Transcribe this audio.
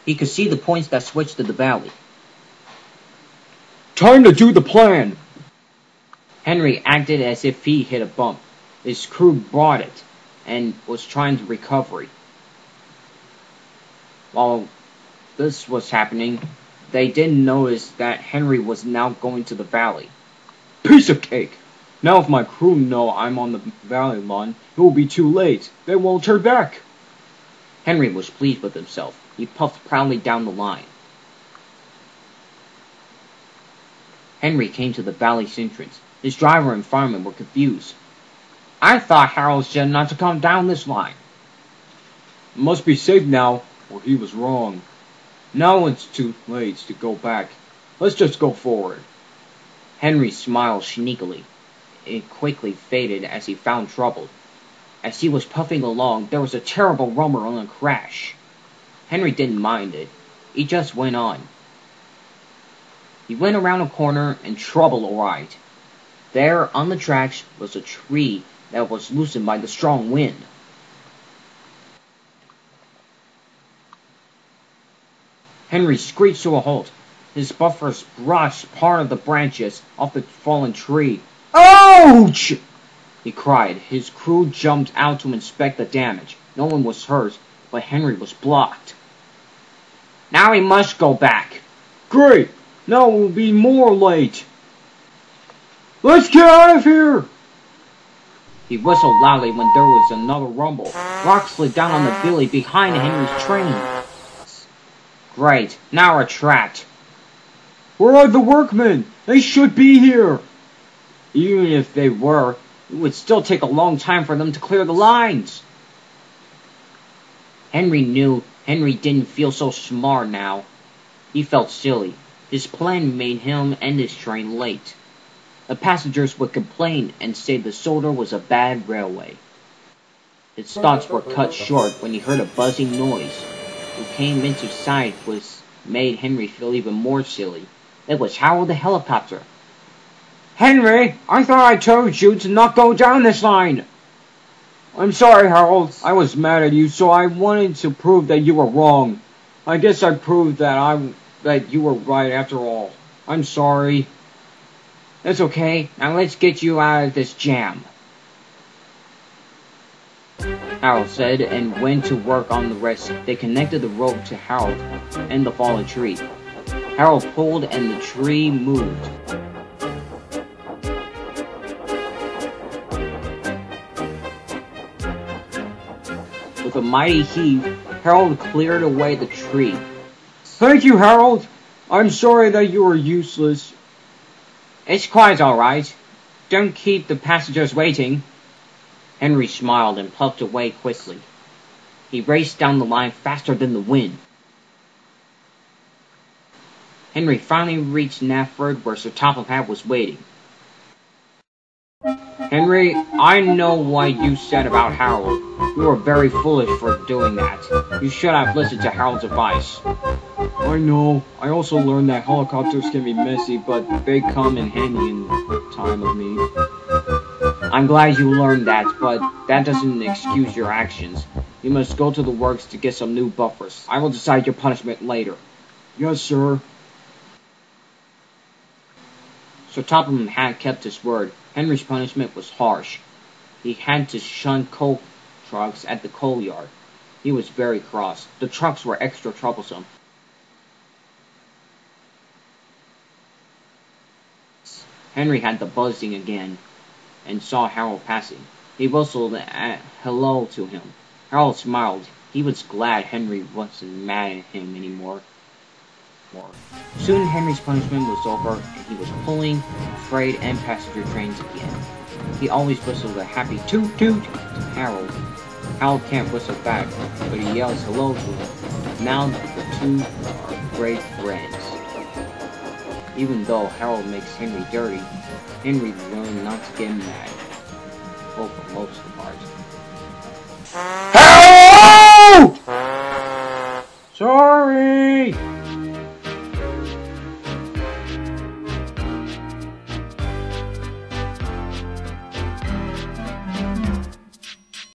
He could see the points that switched to the valley. Time to do the plan! Henry acted as if he hit a bump. His crew brought it and was trying to recover. While this was happening, they didn't notice that Henry was now going to the valley. Piece of cake! Now if my crew know I'm on the valley line, it will be too late. They won't turn back. Henry was pleased with himself. He puffed proudly down the line. Henry came to the valley's entrance. His driver and fireman were confused. I thought Harold said not to come down this line. It must be safe now, or he was wrong. Now it's too late to go back. Let's just go forward. Henry smiled sneakily. It quickly faded as he found trouble. As he was puffing along, there was a terrible rumble and a crash. Henry didn't mind it. He just went on. He went around a corner and trouble arrived. There, on the tracks, was a tree that was loosened by the strong wind. Henry screeched to a halt. His buffers brushed part of the branches off the fallen tree. Ouch! He cried. His crew jumped out to inspect the damage. No one was hurt, but Henry was blocked. Now he must go back. Great! Now we'll be more late. Let's get out of here! He whistled loudly when there was another rumble. Rocks slid down on the billy behind Henry's train. Great, now we're trapped. Where are the workmen? They should be here. Even if they were, it would still take a long time for them to clear the lines. Henry knew Henry didn't feel so smart now. He felt silly. His plan made him and his train late. The passengers would complain and say the Soldier was a bad railway. His thoughts were cut short when he heard a buzzing noise. What came into sight made Henry feel even more silly. It was Harold the helicopter. Henry, I thought I told you to not go down this line. I'm sorry, Harold. I was mad at you, so I wanted to prove that you were wrong. I guess I proved that you were right after all. I'm sorry. That's okay. Now let's get you out of this jam. Harold said and went to work on the rest. They connected the rope to Harold and the fallen tree. Harold pulled and the tree moved. With a mighty heave, Harold cleared away the tree. Thank you, Harold. I'm sorry that you were useless. It's quite all right. Don't keep the passengers waiting. Henry smiled and puffed away quickly. He raced down the line faster than the wind. Henry finally reached Nafford where Sir Topham was waiting. Henry, I know what you said about Harold. You were very foolish for doing that. You should have listened to Harold's advice. I know. I also learned that helicopters can be messy, but they come in handy in time of need. I'm glad you learned that, but that doesn't excuse your actions. You must go to the works to get some new buffers. I will decide your punishment later. Yes, sir. Sir Topham had kept his word. Henry's punishment was harsh. He had to shun coal trucks at the coal yard. He was very cross. The trucks were extra troublesome. Henry had the buzzing again and saw Harold passing. He whistled hello to him. Harold smiled. He was glad Henry wasn't mad at him anymore. Soon Henry's punishment was over and he was pulling freight and passenger trains again. He always whistled a happy toot toot to Harold. Harold can't whistle back, but he yells hello to him. Now the two are great friends. Even though Harold makes Henry dirty, Henry learned not to get mad. Well, for most of